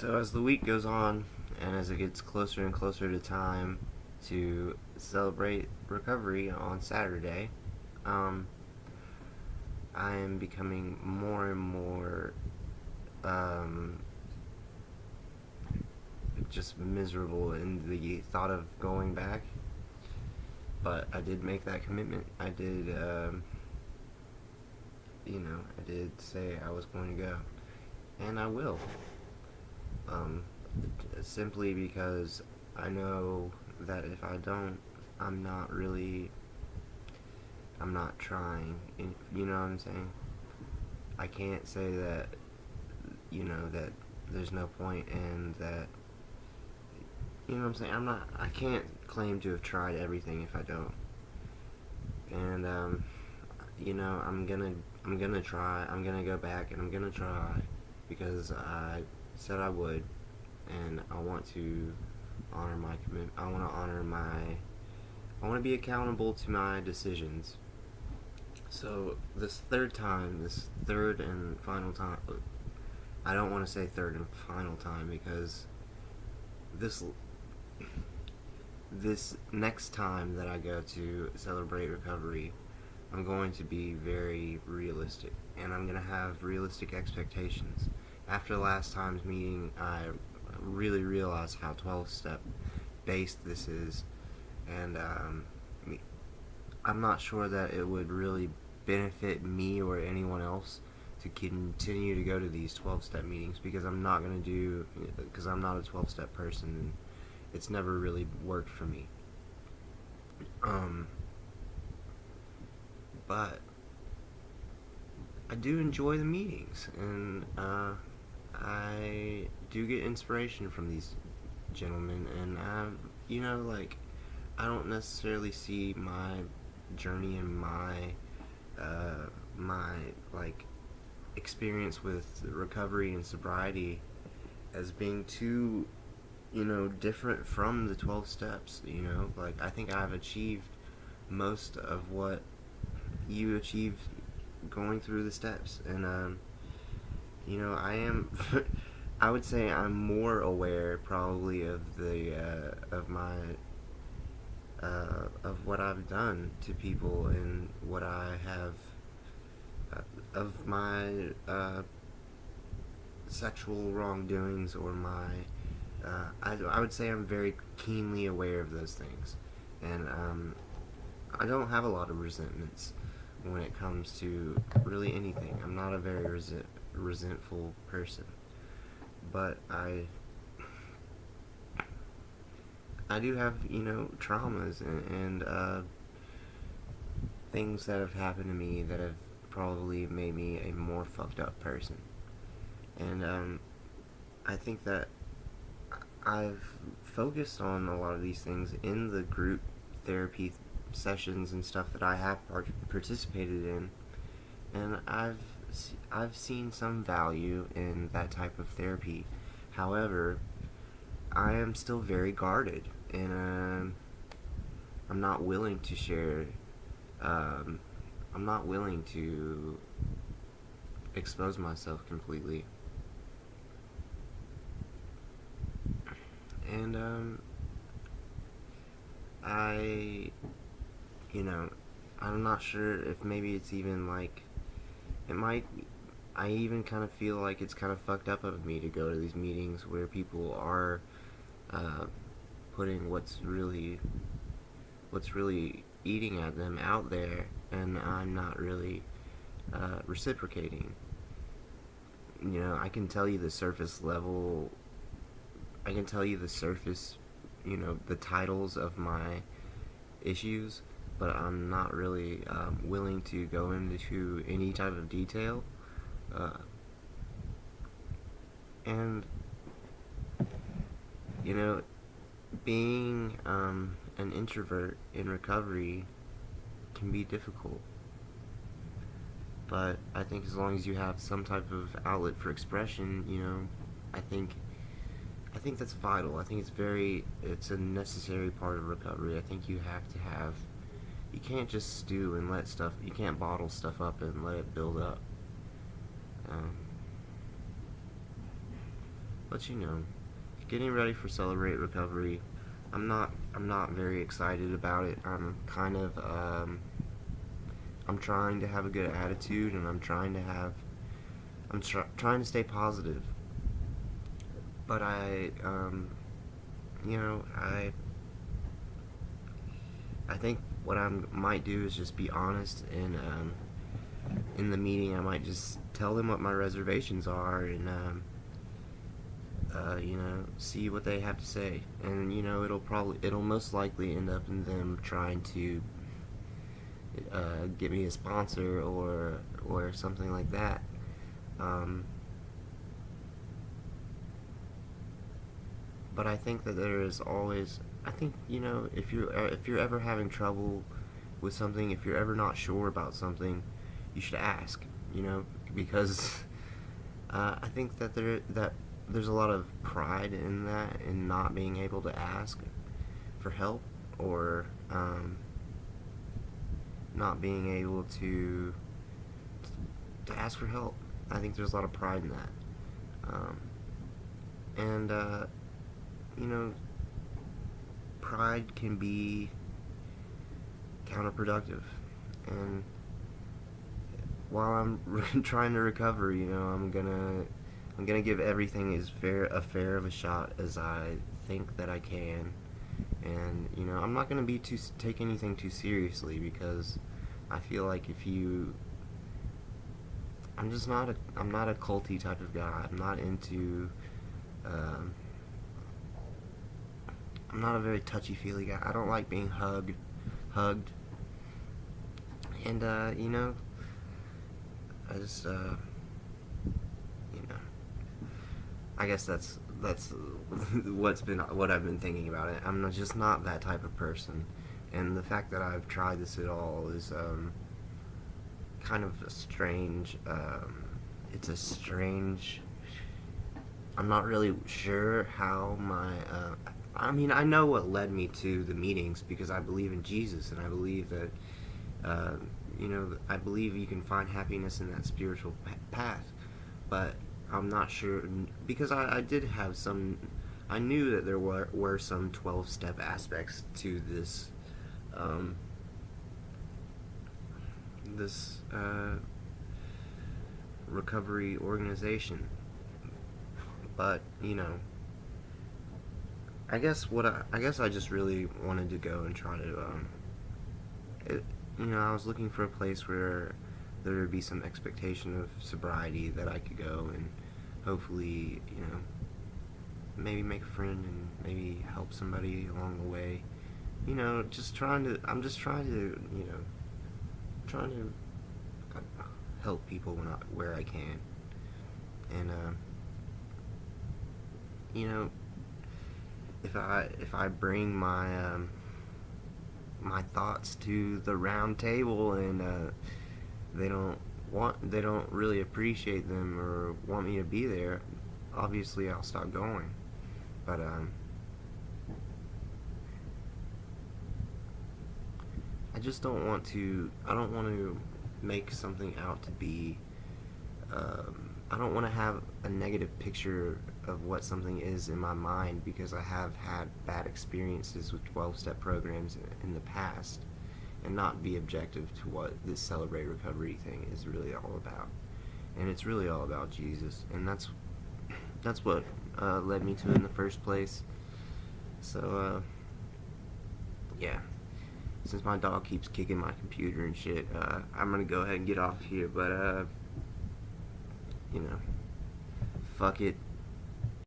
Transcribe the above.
So as the week goes on, and as it gets closer and closer to time to celebrate recovery on Saturday, um, I am becoming more and more um, just miserable in the thought of going back. But I did make that commitment. I did say I was going to go, and I will. Um, Simply because I know that if I don't, I'm not really, I'm not trying. You know what I'm saying? I can't say that, that there's no point and that, you know what I'm saying? I can't claim to have tried everything if I don't. And, I'm gonna try, I'm gonna go back and I'm gonna try because I said I would, and I want to honor my commitment. I want to be accountable to my decisions. So this third and final time, I don't want to say third and final time because this this next time that I go to celebrate recovery, I'm going to be very realistic and I'm going to have realistic expectations. After last time's meeting, I really realized how 12 step based this is, and I'm not sure that it would really benefit me or anyone else to continue to go to these 12 step meetings because I'm not a 12 step person and it's never really worked for me. Um, but I do enjoy the meetings, and I do get inspiration from these gentlemen, and I don't necessarily see my journey and my like experience with recovery and sobriety as being too different from the 12 steps. Like I think I've achieved most of what you achieved going through the steps, and I am I would say I'm more aware probably of the of my of what I've done to people and what I have of my sexual wrongdoings or my I would say I'm very keenly aware of those things, and I don't have a lot of resentments when it comes to really anything. I'm not a very resentful person, but I do have traumas and things that have happened to me that have probably made me a more fucked up person, and I think that I've focused on a lot of these things in the group therapy sessions and stuff that I have participated in, and I've seen some value in that type of therapy. However, I am still very guarded, and I'm not willing to share. Um, I'm not willing to expose myself completely, and I, you know, I'm not sure if maybe it's even like it might. I even kind of feel like it's kind of fucked up of me to go to these meetings where people are uh, putting what's really eating at them out there, and I'm not really reciprocating. I can tell you the surface level. I can tell you the surface, the titles of my issues, but I'm not really willing to go into any type of detail. Uh, and you know, being an introvert in recovery can be difficult. But I think as long as you have some type of outlet for expression, I think I think that's vital. I think it's a necessary part of recovery. I think you have to have you can't just stew and you can't bottle stuff up and let it build up. Um, But getting ready for Celebrate Recovery, I'm not very excited about it. I'm kind of I'm trying to have a good attitude, and trying to stay positive. But you know, I think what I might do is just be honest, and in the meeting I might just tell them what my reservations are, and see what they have to say. And it'll most likely end up in them trying to get me a sponsor, or something like that. Um, but I think that there is always, I think, if you're ever having trouble with something, if you're ever not sure about something, you should ask. Because I think that there's a lot of pride in that, in not being able to ask for help, or not being able to ask for help. I think there's a lot of pride in that. And you know, pride can be counterproductive. And while I'm trying to recover, I'm gonna give everything as fair of a shot as I think that I can. And I'm not gonna take anything too seriously, because I feel like I'm not a culty type of guy. Um, I'm not a very touchy feely guy. I don't like being hugged, and I just you know, I guess that's what I've been thinking about it. I'm just not that type of person, and the fact that I've tried this at all is kind of a strange. It's a strange. I'm not really sure how my. I mean, I know what led me to the meetings, because I believe in Jesus, and I believe that. Uh, I believe you can find happiness in that spiritual path, but I'm not sure, because I did have some. I knew that there were some 12-step aspects to um, this recovery organization, but I guess I just really wanted to go and try to it, I was looking for a place where there would be some expectation of sobriety, that I could go and hopefully maybe make a friend, and maybe help somebody along the way. I'm just trying to trying to help people where I can. And you know if I bring my thoughts to the round table, and they don't really appreciate them or want me to be there, obviously I'll stop going. But I don't want to make something out to be I don't want to have a negative picture of what something is in my mind, because I have had bad experiences with 12-step programs in the past, and not be objective to what this Celebrate Recovery thing is really all about. And it's really all about Jesus, and that's what led me to it in the first place. So yeah, since my dog keeps kicking my computer and shit, I'm gonna go ahead and get off here. But fuck it.